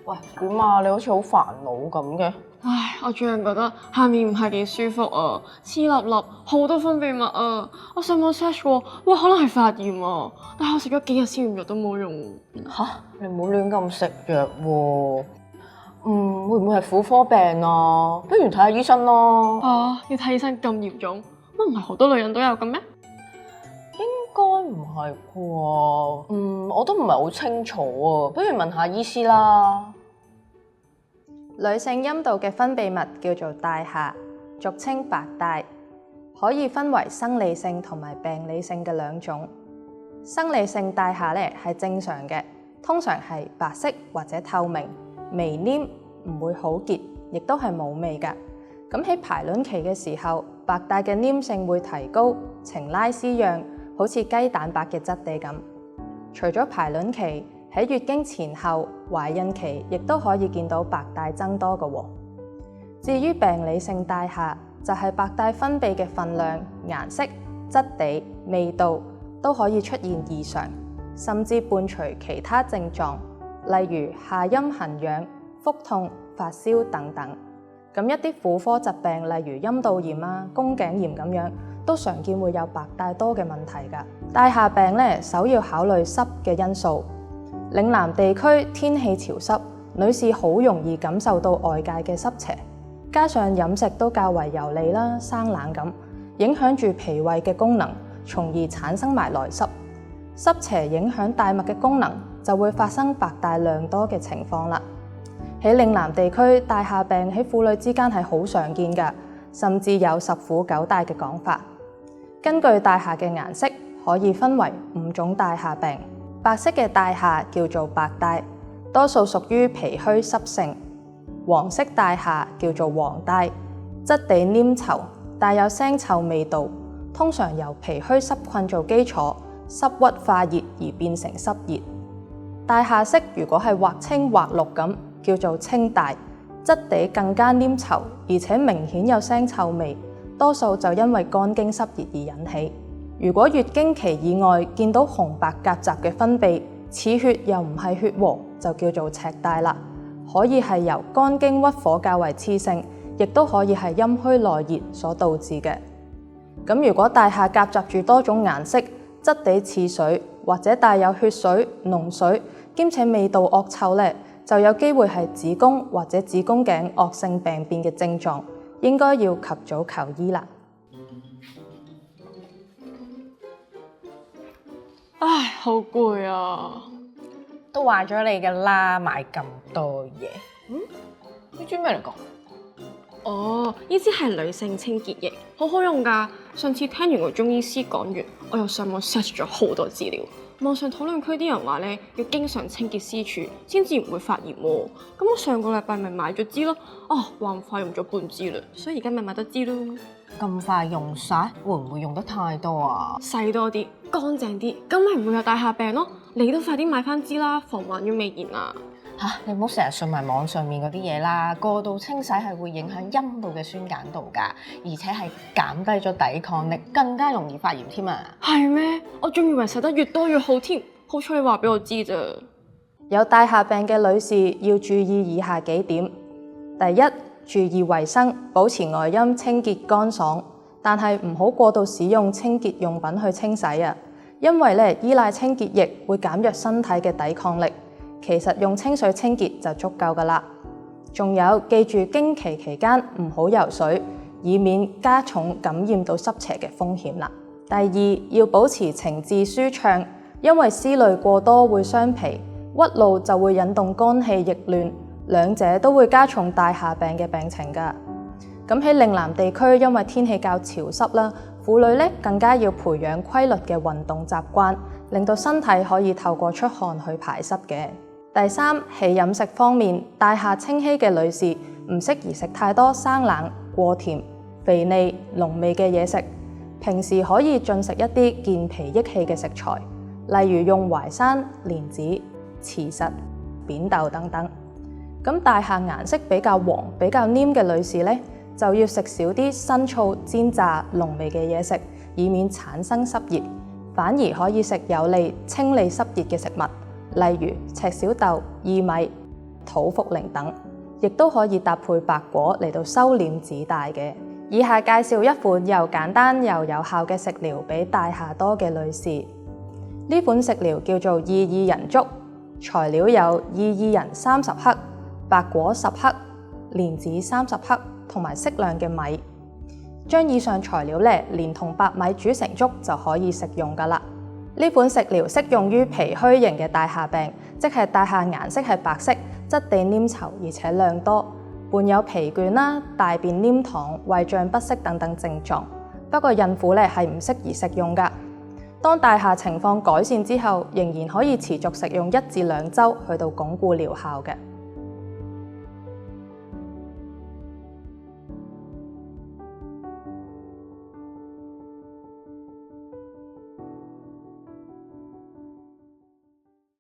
喂，點啊？你好似好煩惱咁嘅。唉，我最近覺得下面唔係幾舒服啊，黐粒粒，好多分泌物啊！我上網 search 過，哇，可能係發炎啊！但係我食咗幾日消炎藥都冇用。吓，你唔好亂咁食藥喎。會唔會係婦科病啊？不如睇下醫生咯。要睇醫生咁嚴重？乜唔係好多女人都有嘅咩？應該唔係啩？我都唔係好清楚啊。不如問下醫師啦。女性陰道嘅分泌物叫做帶下，俗稱白帶，可以分為生理性同埋病理性嘅兩種。生理性帶下咧係正常嘅，通常係白色或者透明，微黏，唔會好結，亦都係冇味㗎。咁喺排卵期嘅時候，白帶嘅黏性會提高，呈拉絲樣，好似雞蛋白嘅質地咁。除咗排卵期，喺月經前後、懷孕期，亦都可以見到白帶增多嘅喎。至於病理性帶下，就係白帶分泌嘅分量、顏色、質地、味道都可以出現異常，甚至伴隨其他症狀，例如下陰痕癢、腹痛、發燒等等。咁一啲婦科疾病，例如陰道炎啊、宮頸炎咁樣，都常見會有白帶多嘅問題㗎。帶下病咧，首要考慮濕嘅因素。嶺南地區天氣潮濕，女士好容易感受到外界嘅濕邪，加上飲食都較為油膩啦、生冷咁，影響住脾胃嘅功能，從而產生埋內濕。濕邪影響帶脈嘅功能，就會發生白帶量多嘅情況啦。喺嶺南地區，帶下病喺婦女之間係好常見㗎，甚至有十婦九帶嘅講法。根據帶下嘅顏色，可以分為5種帶下病。白色嘅帶下叫做白帶，多數屬於脾虛濕性；黃色帶下叫做黃帶，質地黏稠，帶有腥臭味道，通常由脾虛濕困做基礎，濕鬱化熱而變成濕熱。帶下色如果係或青或綠咁，叫做青帶，質地更加黏稠，而且明顯有腥臭味，多數就因為肝經濕熱而引起。如果月經期以外見到紅白夾雜嘅分泌，似血又唔係血和，就叫做赤帶啦。可以係由肝經鬱火較為熾盛，亦都可以係陰虛內熱所導致嘅。咁如果帶下夾雜住多種顏色，質地似水，或者帶有血水、膿水，兼且味道惡臭咧，就有機會係子宮或者子宮頸惡性病變嘅症狀，應該要及早求醫啦。唉，好攰啊！都話咗你㗎啦，買咁多嘢。呢支咩嚟㗎？哦，呢支係女性清潔液，好好用㗎。上次聽完個中醫師講完，我又上網 search 咗好多資料。網上討論區啲人話咧，要經常清潔私處，先至唔會發炎喎。咁我上個禮拜咪買咗支咯。話唔快用咗半支啦，所以而家咪買多支咯。咁快用晒，會唔會用得太多啊？洗多啲，乾淨啲，咁咪唔會有帶下病咯。你都快啲買翻支啦，防患於未然啊！你唔好成日信埋網上面嗰啲嘢啦，過度清洗係會影響陰道嘅酸鹼度㗎，而且係減低咗抵抗力，更加容易發炎添啊！係咩？我仲以為洗得越多越好添，好彩你話俾我知咋。有帶下病嘅女士要注意以下幾點：第一，注意衛生，保持外陰清潔乾爽，但係唔好過度使用清潔用品去清洗啊，因為咧依賴清潔液會減弱身體嘅抵抗力。其實用清水清潔就足夠㗎喇。仲有，記住經期期間唔好游水，以免加重感染到濕邪嘅風險啦。第二，要保持情志舒暢，因為思慮過多會傷脾，鬱怒就會引動肝氣逆亂，兩者都會加重帶下病嘅病情㗎。咁喺嶺南地區，因為天氣較潮濕啦，婦女咧更加要培養規律嘅運動習慣，令到身體可以透過出汗去排濕嘅。第三，喺飲食方面，帶下清稀嘅女士唔適宜食太多生冷、過甜、肥膩、濃味嘅嘢食。平時可以進食一啲健脾益氣嘅食材，例如用淮山、蓮子、慈實、扁豆等等。咁帶下顏色比較黃、比較黏嘅女士咧，就要食少啲辛醋、煎炸、濃味嘅嘢食，以免產生濕熱，反而可以食有利清理濕熱嘅食物。例如赤小豆、薏米，土茯苓等，亦都可以搭配白果嚟到收斂子帶嘅。以下介紹一款又簡單又有效嘅食療俾大廈多嘅女士。呢款食療叫做意薏仁粥，材料有意薏仁30克、白果10克、蓮子30克同埋適量嘅米。將以上材料咧連同白米煮成粥就可以食用㗎喇。呢款食療適用於脾虛型嘅大廈病，即係大廈顏色係白色、質地黏稠而且量多，伴有疲倦啦、大便黏溏、胃脹不適等等症狀。不過孕婦咧係唔適宜食用㗎。當大廈情況改善之後，仍然可以持續食用1至2週去到鞏固療效嘅。